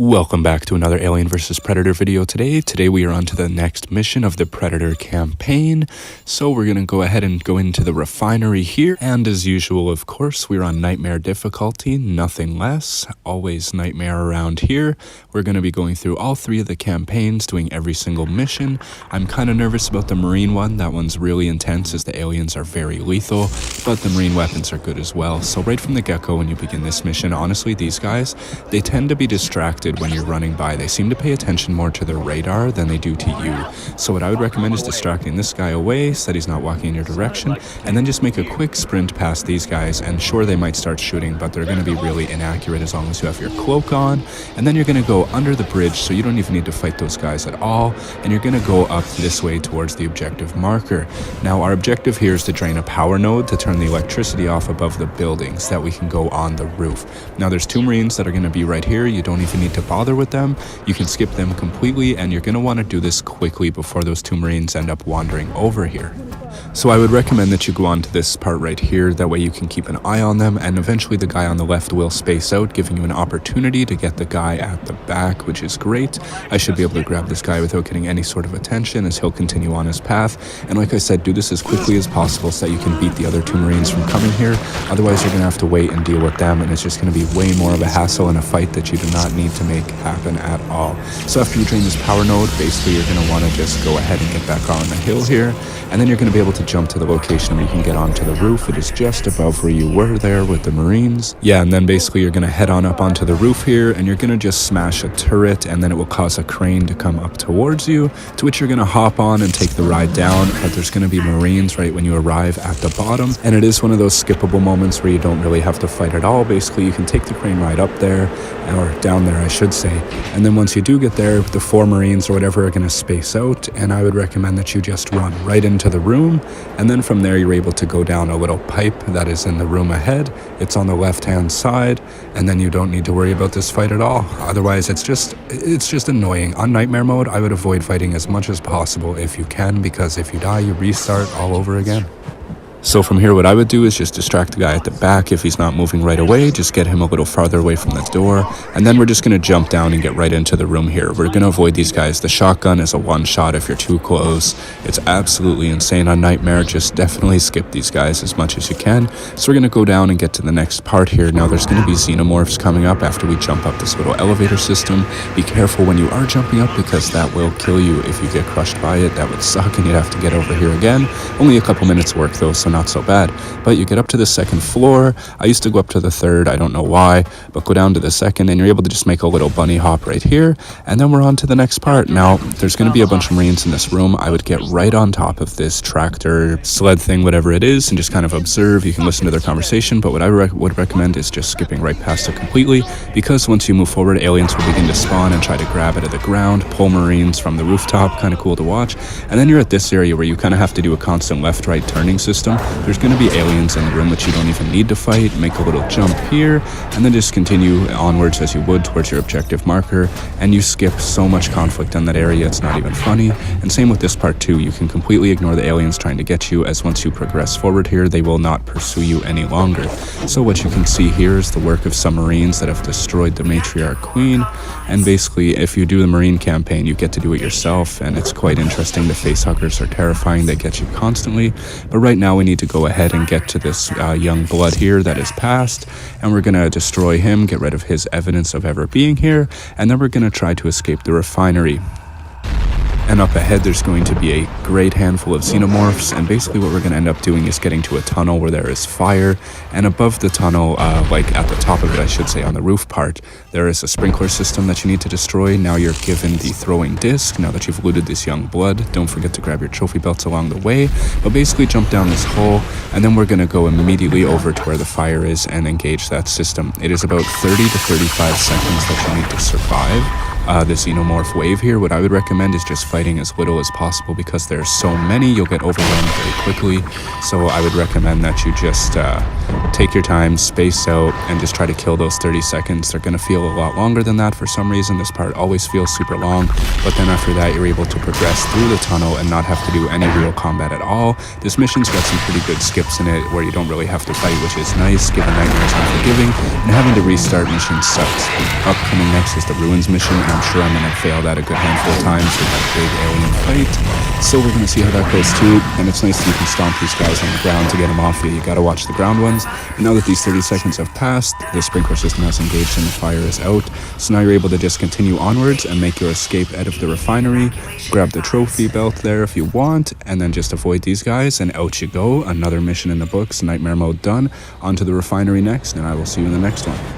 Welcome back to another Alien vs. Predator video today. Today we are on to the next mission of the Predator campaign. So we're going to go ahead and go into the refinery here. And as usual, of course, we're on Nightmare difficulty, nothing less. Always Nightmare around here. We're going to be going through all three of the campaigns, doing every single mission. I'm kind of nervous about the Marine one. That one's really intense as the aliens are very lethal, but the Marine weapons are good as well. So right from the get-go when you begin this mission, honestly, these guys, they tend to be distracted when you're running by. They seem to pay attention more to their radar than they do to you. So what I would recommend is distracting this guy away so that he's not walking in your direction, and then just make a quick sprint past these guys. And sure, they might start shooting, but they're going to be really inaccurate as long as you have your cloak on. And then you're going to go under the bridge, so you don't even need to fight those guys at all, and you're going to go up this way towards the objective marker. Now our objective here is to drain a power node to turn the electricity off above the buildings so that we can go on the roof. Now there's two Marines that are going to be right here. You don't even need to bother with them. You can skip them completely, and you're going to want to do this quickly before those two Marines end up wandering over here. So I would recommend that you go on to this part right here. That way you can keep an eye on them, and eventually the guy on the left will space out, giving you an opportunity to get the guy at the back, which is great. I should be able to grab this guy without getting any sort of attention as he'll continue on his path. And like I said, do this as quickly as possible so that you can beat the other two Marines from coming here. Otherwise you're going to have to wait and deal with them, and it's just going to be way more of a hassle in a fight that you do not need to make happen at all. So after you drain this power node, basically you're going to want to just go ahead and get back on the hill here, and then you're going to be able to jump to the location where you can get onto the roof. It is just above where you were there with the Marines. Yeah, and then basically you're going to head on up onto the roof here, and you're going to just smash a turret, and then it will cause a crane to come up towards you, to which you're going to hop on and take the ride down. But there's going to be Marines right when you arrive at the bottom, and it is one of those skippable moments where you don't really have to fight at all. Basically you can take the crane ride up there, or down there I should say, and then once you do get there, the four Marines or whatever are going to space out, and I would recommend that you just run right into the room, and then from there you're able to go down a little pipe that is in the room ahead. It's on the left hand side, and then you don't need to worry about this fight at all. Otherwise it's just annoying. On Nightmare mode I would avoid fighting as much as possible if you can, because if you die you restart all over again. So from here what I would do is just distract the guy at the back. If he's not moving right away, just get him a little farther away from the door, and then we're just going to jump down and get right into the room here. We're going to avoid these guys. The shotgun is a one shot if you're too close. It's absolutely insane on Nightmare. Just definitely skip these guys as much as you can. So we're going to go down and get to the next part here. Now there's going to be xenomorphs coming up after we jump up this little elevator system. Be careful when you are jumping up, because that will kill you if you get crushed by it. That would suck, and you'd have to get over here again. Only a couple minutes work though, so not so bad. But you get up to the second floor. I used to go up to the third, I don't know why, but go down to the second, and you're able to just make a little bunny hop right here, and then we're on to the next part. Now there's going to be a bunch of Marines in this room. I would get right on top of this tractor sled thing, whatever it is, and just kind of observe. You can listen to their conversation, but what I would recommend is just skipping right past it completely, because once you move forward, aliens will begin to spawn and try to grab it at the ground, pull Marines from the rooftop. Kind of cool to watch. And then you're at this area where you kind of have to do a constant left-right turning system. There's going to be aliens in the room which you don't even need to fight. Make a little jump here, and then just continue onwards as you would towards your objective marker, and you skip so much conflict in that area, it's not even funny. And same with this part too. You can completely ignore the aliens trying to get you, as once you progress forward here, they will not pursue you any longer. So what you can see here is the work of some Marines that have destroyed the matriarch queen, and basically if you do the Marine campaign you get to do it yourself, and it's quite interesting. The facehuggers are terrifying. They get you constantly, but right now we need to go ahead and get to this young blood here that is passed, and we're going to destroy him, get rid of his evidence of ever being here, and then we're going to try to escape the refinery. And up ahead there's going to be a great handful of xenomorphs, and basically what we're going to end up doing is getting to a tunnel where there is fire, and above the tunnel, like at the top of it I should say, on the roof part, there is a sprinkler system that you need to destroy. Now you're given the throwing disc. Now that you've looted this young blood, don't forget to grab your trophy belts along the way, but basically jump down this hole, and then we're going to go immediately over to where the fire is and engage that system. It is about 30 to 35 seconds that you need to survive. the xenomorph wave here, what I would recommend is just fighting as little as possible, because there's so many, you'll get overwhelmed very quickly. So I would recommend that you just take your time, space out, and just try to kill those 30 seconds. They're going to feel a lot longer than that for some reason. This part always feels super long, but then after that you're able to progress through the tunnel and not have to do any real combat at all. This mission's got some pretty good skips in it where you don't really have to fight, which is nice given Nightmare's unforgiving, and having to restart missions sucks. Upcoming next is the Ruins mission, and I'm sure I'm going to fail that a good handful of times with that big alien fight. So we're going to see how that goes too, and it's nice that you can stomp these guys on the ground to get them off you. You got to watch the ground ones. And now that these 30 seconds have passed, the sprinkler system has engaged and the fire is out. So now you're able to just continue onwards and make your escape out of the refinery. Grab the trophy belt there if you want, and then just avoid these guys, and out you go. Another mission in the books, nightmare mode done. On to the refinery next, and I will see you in the next one.